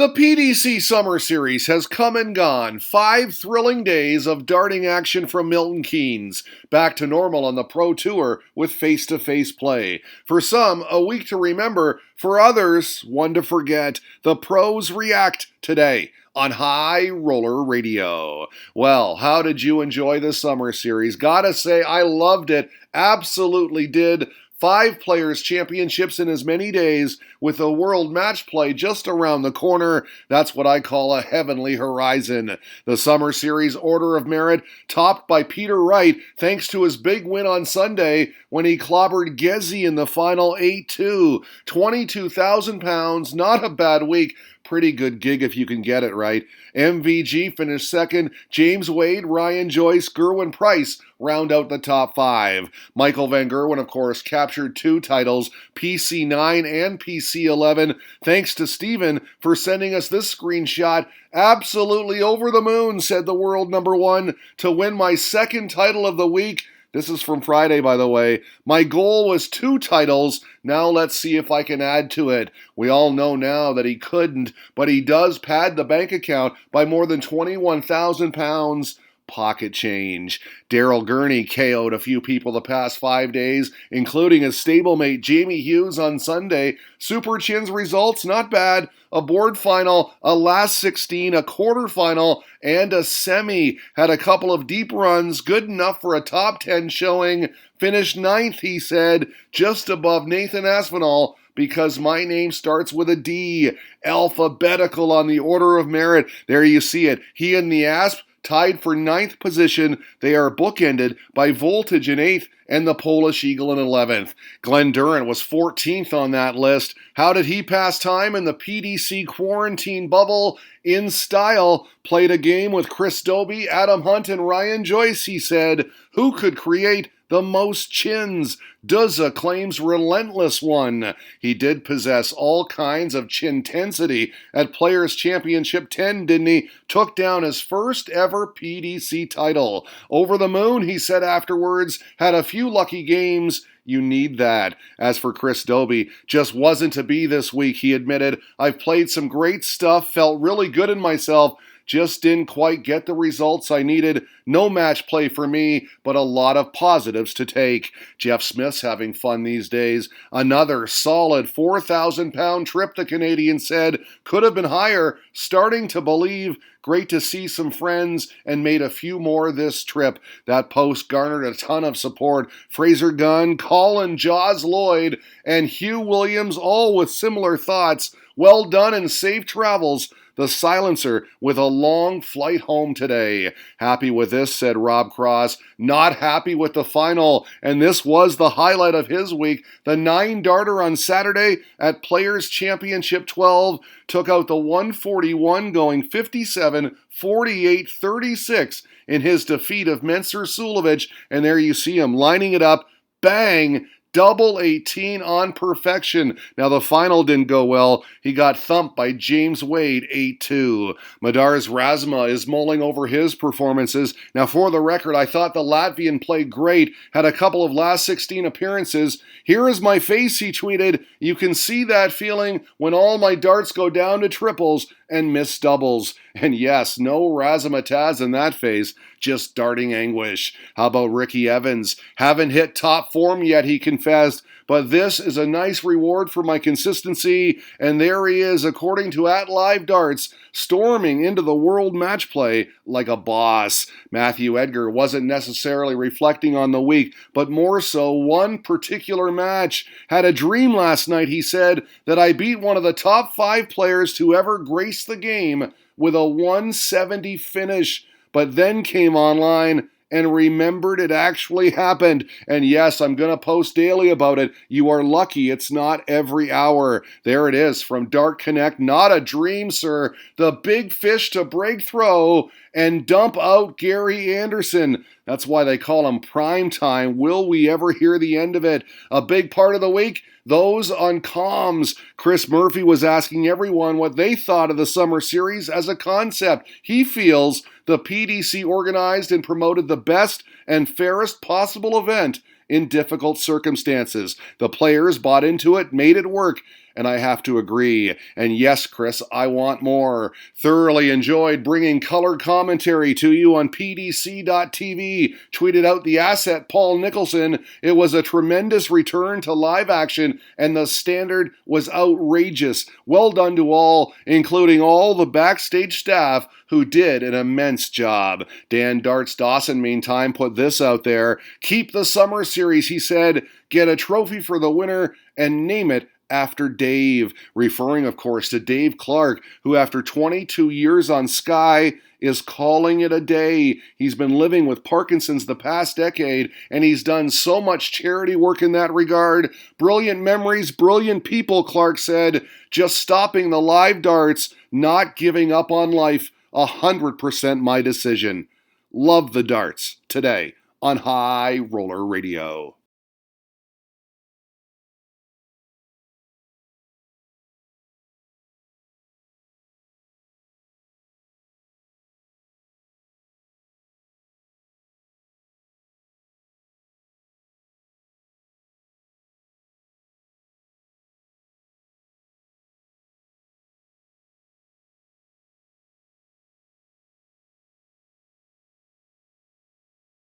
The PDC Summer Series has come and gone. 5 thrilling days of darting action from Milton Keynes. Back to normal on the Pro Tour with face-to-face play. For some, a week to remember. For others, one to forget. The pros react today on High Roller Radio. Well, how did you enjoy the Summer Series? Gotta say, I loved it. Absolutely did. 5 Players' Championships in as many days with a World Match Play just around the corner. That's what I call a heavenly horizon. The Summer Series Order of Merit topped by Peter Wright thanks to his big win on Sunday when he clobbered Gezi in the final 8-2. 22,000 pounds, not a bad week. Pretty good gig if you can get it right. MVG finished second. James Wade, Ryan Joyce, Gerwen Price round out the top 5. Michael Van Gerwen, of course, captured 2 titles, PC9 and PC11. Thanks to Steven for sending us this screenshot. Absolutely over the moon, said the world number 1, to win my second title of the week. This is from Friday, by the way. My goal was 2 titles. Now let's see if I can add to it. We all know now that he couldn't, but he does pad the bank account by more than 21,000 pounds. Pocket change. Daryl Gurney KO'd a few people the past 5 days, including his stablemate Jamie Hughes on Sunday. Super Chin's results, not bad. A board final, a last 16, a quarterfinal, and a semi. Had a couple of deep runs, good enough for a top 10 showing. Finished 9th, he said, just above Nathan Aspinall, because my name starts with a D. Alphabetical on the Order of Merit. There you see it. He and the Asp tied for 9th position. They are bookended by Voltage in 8th and the Polish Eagle in 11th. Glenn Durand was 14th on that list. How did he pass time in the PDC quarantine bubble? In style, played a game with Chris Dobie, Adam Hunt, and Ryan Joyce, he said. Who could create the most chins? Duzza claims relentless one. He did possess all kinds of chin-tensity at Players' Championship 10, didn't he? Took down his first ever PDC title. Over the moon, he said afterwards, had a few lucky games. You need that. As for Chris Dobie, just wasn't to be this week, he admitted. I've played some great stuff, felt really good in myself, just didn't quite get the results I needed. No match play for me, but a lot of positives to take. Jeff Smith's having fun these days. Another solid 4,000-pound trip, the Canadian said. Could have been higher. Starting to believe. Great to see some friends, and made a few more this trip. That post garnered a ton of support. Fraser Gunn, Colin Jaws Lloyd, and Hugh Williams, all with similar thoughts. Well done and safe travels. The silencer with a long flight home today. Happy with this, said Rob Cross. Not happy with the final, and this was the highlight of his week. The 9-darter on Saturday at Players' Championship 12 took out the 141, going 57, 48, 36 in his defeat of Mensur Suljovic, and there you see him lining it up. Bang! Double 18 on perfection. Now the final didn't go well. He got thumped by James Wade 8-2. Madar's Razma is mulling over his performances. Now for the record, I thought the Latvian played great. Had a couple of last 16 appearances. Here is my face, he tweeted. You can see that feeling when all my darts go down to triples and miss doubles. And yes, no razzmatazz in that face, just darting anguish. How about Ricky Evans? Haven't hit top form yet, he confessed, but this is a nice reward for my consistency, and there he is, according to @LiveDarts, storming into the World Match Play like a boss. Mathew Edgar wasn't necessarily reflecting on the week, but more so one particular match. Had a dream last night, he said, that I beat one of the top 5 players to ever grace the game with a 170 finish, but then came online and remembered it actually happened. And yes, I'm going to post daily about it. You are lucky it's not every hour. There it is from Dart Connect. Not a dream, sir. The big fish to break throw and dump out Gary Anderson. That's why they call him prime time. Will we ever hear the end of it? A big part of the week, those on comms. Chris Murphy was asking everyone what they thought of the Summer Series as a concept. He feels the PDC organized and promoted the best and fairest possible event in difficult circumstances. The players bought into it, made it work, and I have to agree. And yes, Chris, I want more. Thoroughly enjoyed bringing color commentary to you on PDC.TV. Tweeted out the asset, Paul Nicholson. It was a tremendous return to live action, and the standard was outrageous. Well done to all, including all the backstage staff who did an immense job. Dan Darts Dawson, meantime, put this out there. Keep the summer series, he said. Get a trophy for the winner and name it after Dave. Referring, of course, to Dave Clark, who after 22 years on Sky is calling it a day. He's been living with Parkinson's the past decade, and he's done so much charity work in that regard. Brilliant memories, brilliant people, Clark said. Just stopping the live darts, not giving up on life, 100% my decision. Love the darts today on High Roller Radio.